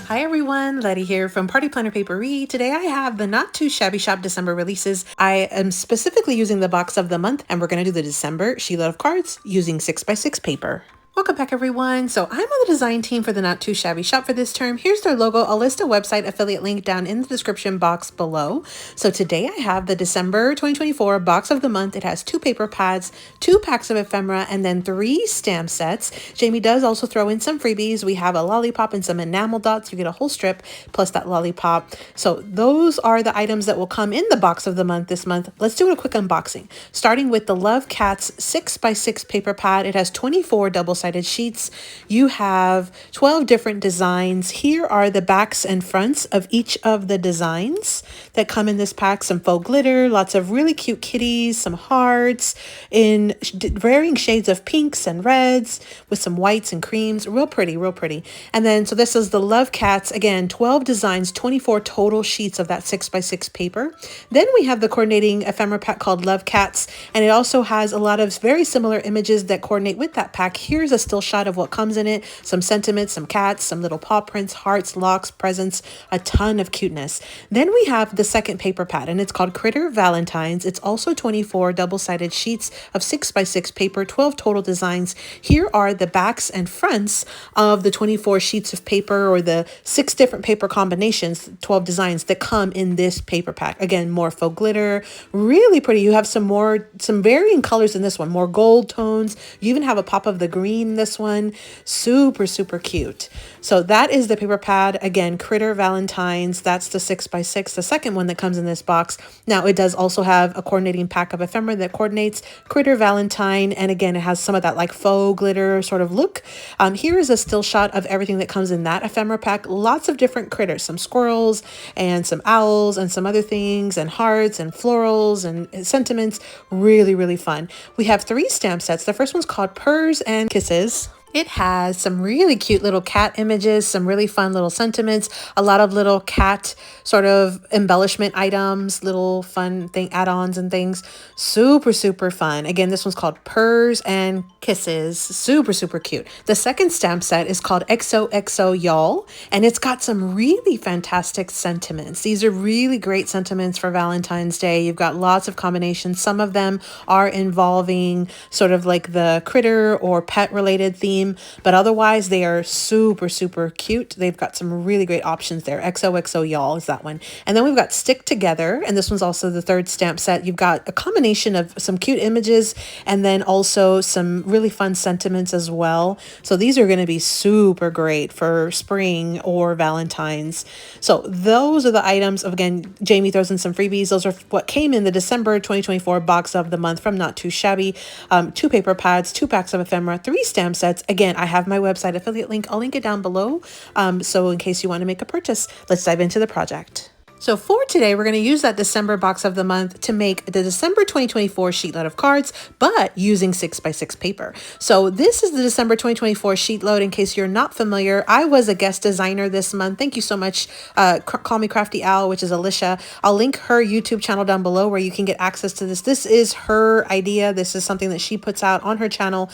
Hi everyone, Letty here from Party Planner Papery. Today I have the Not Too Shabby Shop December releases. I am specifically using the box of the month, and we're going to do the December SheetLoad of cards using 6x6 paper. Welcome back everyone. So I'm on the design team for the Not Too Shabby Shop for this term. Here's their logo. I'll list a website affiliate link down in the description box below. So today I have the December 2024 box of the month. It has 2 paper pads, 2 packs of ephemera, and then 3 stamp sets. Jamie does also throw in some freebies. We have a lollipop and some enamel dots. You get a whole strip plus that lollipop. So those are the items that will come in the box of the month this month. Let's do a quick unboxing. Starting with the Love Cats 6x6 paper pad. It has 24 double-sided sheets. You have 12 different designs. Here are the backs and fronts of each of the designs that come in this pack. Some faux glitter, lots of really cute kitties, some hearts in varying shades of pinks and reds with some whites and creams. Real pretty, real pretty. And then, so this is the Love Cats. Again, 12 designs, 24 total sheets of that 6x6 paper. Then we have the coordinating ephemera pack called Love Cats, and it also has a lot of very similar images that coordinate with that pack. Here's a still shot of what comes in it, some sentiments, some cats, some little paw prints, hearts, locks, presents, a ton of cuteness. Then we have the second paper pad, and it's called Critter Valentines. It's also 24 double-sided sheets of 6x6 paper, 12 total designs. Here are the backs and fronts of the 24 sheets of paper, or the 6 different paper combinations, 12 designs that come in this paper pack. Again, more faux glitter, really pretty. You have some varying colors in this one, more gold tones. You even have a pop of the green in this one. Super, super cute. So that is the paper pad. Again, Critter Valentines. That's the 6x6, the second one that comes in this box. Now it does also have a coordinating pack of ephemera that coordinates Critter Valentine. And again, it has some of that like faux glitter sort of look. Here is a still shot of everything that comes in that ephemera pack. Lots of different critters, some squirrels and some owls and some other things, and hearts and florals and sentiments. Really, really fun. We have 3 stamp sets. The first one's called Purrs and Kisses. It has some really cute little cat images, some really fun little sentiments, a lot of little cat sort of embellishment items, little fun thing add-ons and things. Super, super fun. Again, this one's called Purrs and Kisses. Super, super cute. The second stamp set is called XOXO Y'all, and it's got some really fantastic sentiments. These are really great sentiments for Valentine's Day. You've got lots of combinations. Some of them are involving sort of like the critter or pet related theme, but otherwise they are super, super cute. They've got some really great options there. XOXO Y'all is that one. And then we've got Stick Together, and this one's also the third stamp set. You've got a combination of some cute images and then also some really fun sentiments as well. So these are going to be super great for spring or Valentine's. So those are the items. Again, Jamie throws in some freebies. Those are what came in the December 2024 box of the month from Not Too Shabby. 2 paper pads, 2 packs of ephemera, 3 stamp sets. Again, I have my website affiliate link. I'll link it down below. So in case you want to make a purchase, let's dive into the project. So for today, we're going to use that December box of the month to make the December 2024 sheet load of cards, but using 6x6 paper. So this is the December 2024 sheet load. In case you're not familiar, I was a guest designer this month. Thank you so much. Call me Crafty Owl, which is Alicia. I'll link her YouTube channel down below where you can get access to this. This is her idea. This is something that she puts out on her channel.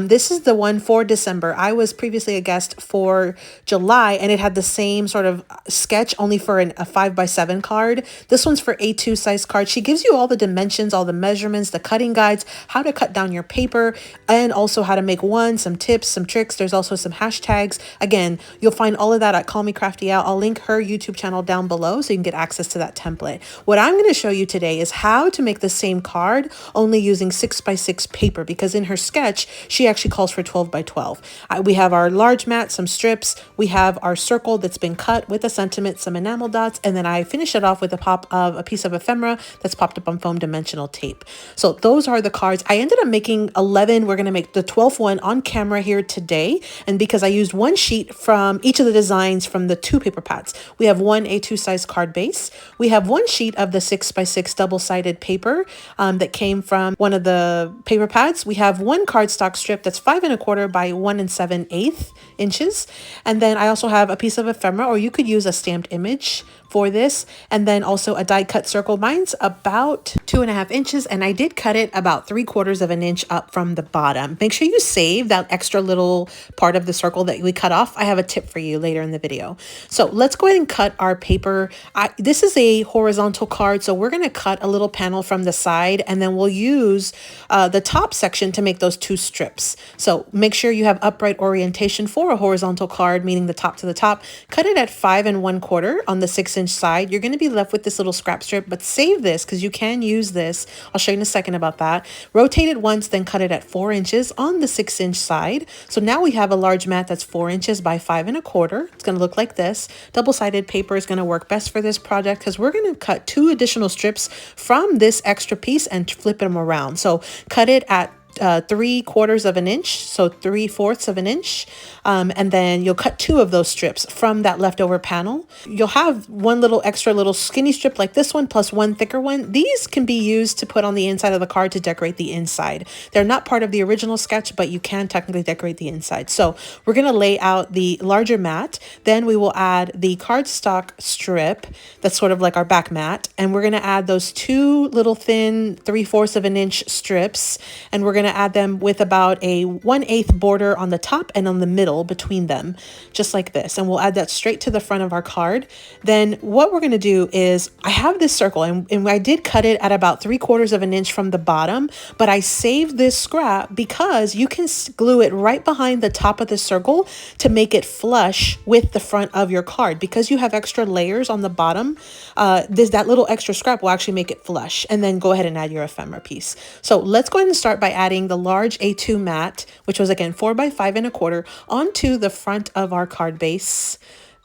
This is the one for December. I was previously a guest for July, and it had the same sort of sketch, only for a 5x7 card. This one's for A2 size card. She gives you all the dimensions, all the measurements, the cutting guides, how to cut down your paper, and also how to make one, some tips, some tricks. There's also some hashtags. Again, you'll find all of that at Call Me Crafty Out. I'll link her YouTube channel down below so you can get access to that template. What I'm going to show you today is how to make the same card only using 6x6 paper, because in her sketch, she actually calls for 12x12. We have our large mat, some strips. We have our circle that's been cut with a sentiment, some enamel dots, and then I finish it off with a piece of ephemera that's popped up on foam dimensional tape. So those are the cards. I ended up making 11. We're going to make the 12th one on camera here today. And because I used one sheet from each of the designs from the 2 paper pads, we have one A2 size card base. We have one sheet of the 6x6 double-sided paper that came from one of the paper pads. We have one cardstock strip that's 5 1/4 by 1 7/8 inches. And then I also have a piece of ephemera, or you could use a stamped image for this. this, and then also a die-cut circle. Mine's about 2.5 inches, and I did cut it about 3/4 of an inch up from the bottom. Make sure you save that extra little part of the circle that we cut off. I have a tip for you later in the video. So let's go ahead and cut our paper. This is a horizontal card, so we're going to cut a little panel from the side, and then we'll use the top section to make those 2 strips. So make sure you have upright orientation for a horizontal card, meaning the top to the top. Cut it at 5 1/4 on the 6-inch side. You're going to be left with this little scrap strip, but save this because you can use this. I'll show you in a second about that. Rotate it once, then cut it at 4 inches on the 6-inch side. So now we have a large mat that's 4 inches by 5 1/4. It's going to look like this. Double-sided paper is going to work best for this project because we're going to cut 2 additional strips from this extra piece and flip them around. So cut it at 3/4 of an inch, so 3/4 of an inch, and then you'll cut 2 of those strips from that leftover panel. You'll have one little extra little skinny strip like this one plus one thicker one. These can be used to put on the inside of the card to decorate the inside. They're not part of the original sketch, but you can technically decorate the inside. So we're going to lay out the larger mat, then we will add the cardstock strip that's sort of like our back mat, and we're going to add those 2 little thin 3/4 of an inch strips, and we're going to add them with about a 1/8 border on the top and on the middle between them, just like this. And we'll add that straight to the front of our card. Then what we're going to do is, I have this circle, and I did cut it at about 3/4 of an inch from the bottom, but I saved this scrap because you can glue it right behind the top of the circle to make it flush with the front of your card. Because you have extra layers on the bottom, that little extra scrap will actually make it flush. And then go ahead and add your ephemera piece. So let's go ahead and start by adding the large A2 mat, which was again 4 by 5 1/4, onto the front of our card base,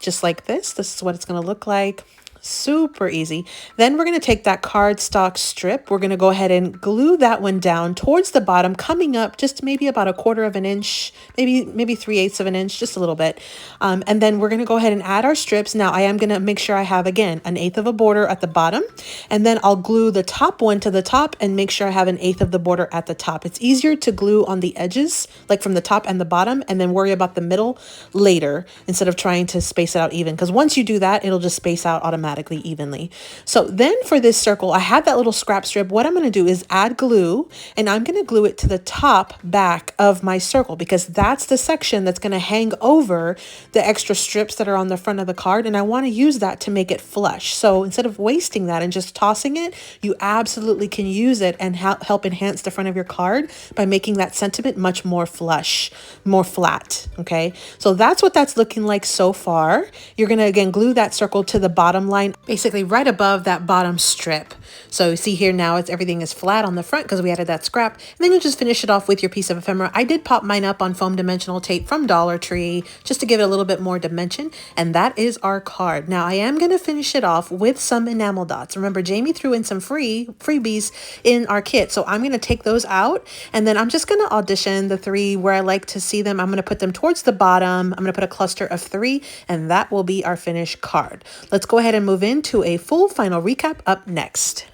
just like this. This is what it's going to look like. Super easy. Then we're going to take that cardstock strip. We're going to go ahead and glue that one down towards the bottom, coming up just maybe about 1/4 of an inch, maybe 3/8 of an inch, just a little bit. And then we're going to go ahead and add our strips. Now I am going to make sure I have, again, 1/8 of a border at the bottom, and then I'll glue the top one to the top and make sure I have 1/8 of the border at the top. It's easier to glue on the edges, like from the top and the bottom, and then worry about the middle later instead of trying to space it out even, because once you do that, it'll just space out automatically evenly. So then for this circle, I had that little scrap strip. What I'm going to do is add glue, and I'm going to glue it to the top back of my circle, because that's the section that's going to hang over the extra strips that are on the front of the card, and I want to use that to make it flush. So instead of wasting that and just tossing it, you absolutely can use it and help enhance the front of your card by making that sentiment much more flush, more flat. Okay, so that's what that's looking like so far. You're going to again glue that circle to the bottom line, basically right above that bottom strip. So you see here now everything is flat on the front because we added that scrap. And then you'll just finish it off with your piece of ephemera. I did pop mine up on foam dimensional tape from Dollar Tree just to give it a little bit more dimension. And that is our card. Now I am going to finish it off with some enamel dots. Remember, Jamie threw in some freebies in our kit. So I'm going to take those out, and then I'm just going to audition the 3 where I like to see them. I'm going to put them towards the bottom. I'm going to put a cluster of 3, and that will be our finished card. Let's go ahead and move into a full final recap up next.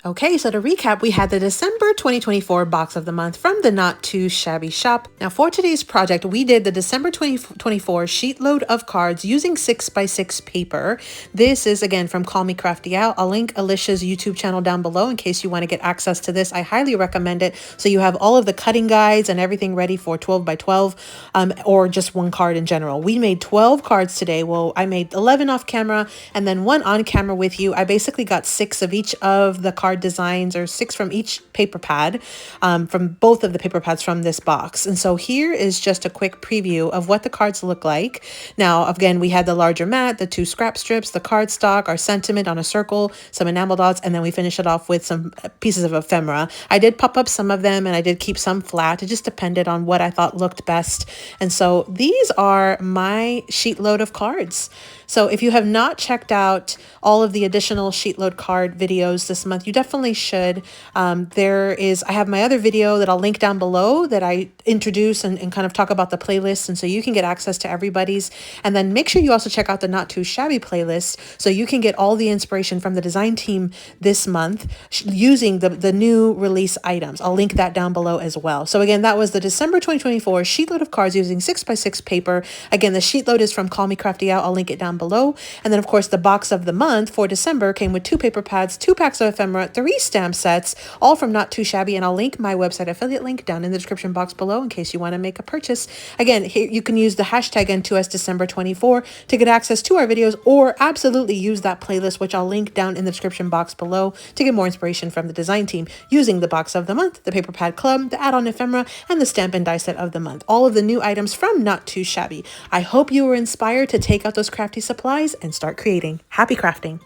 Okay, so to recap, we had the December 2024 box of the month from the Not Too Shabby shop. Now for today's project, we did the December 2024 sheet load of cards using 6x6 paper. This is again from Call Me Crafty Out. I'll link Alicia's YouTube channel down below in case you want to get access to this. I highly recommend it. So you have all of the cutting guides and everything ready for 12 by 12 or just one card in general. We made 12 cards today. Well, I made 11 off camera and then 1 on camera with you. I basically got 6 of each of the card designs, or 6 from each paper pad, from both of the paper pads from this box. And so here is just a quick preview of what the cards look like. Now, again, we had the larger mat, the 2 scrap strips, the cardstock, our sentiment on a circle, some enamel dots, and then we finish it off with some pieces of ephemera. I did pop up some of them, and I did keep some flat. It just depended on what I thought looked best. And so these are my sheet load of cards. So if you have not checked out all of the additional sheet load card videos this month, you definitely definitely should. I have my other video that I'll link down below that I introduce and kind of talk about the playlist, and so you can get access to everybody's. And then make sure you also check out the Not Too Shabby playlist so you can get all the inspiration from the design team this month using the new release items. I'll link that down below as well. So again, that was the December 2024 sheet load of cards using 6x6 paper. Again, the sheet load is from Call Me Crafty Out. I'll link it down below. And then of course the box of the month for December came with 2 paper pads, 2 packs of ephemera, 3 stamp sets, all from Not Too Shabby. And I'll link my website affiliate link down in the description box below in case you want to make a purchase. Again, here you can use the hashtag N2S December 24 to get access to our videos, or absolutely use that playlist, which I'll link down in the description box below, to get more inspiration from the design team using the box of the month, the paper pad club, the add-on ephemera, and the stamp and die set of the month. All of the new items from Not Too Shabby. I hope you were inspired to take out those crafty supplies and start creating. Happy crafting!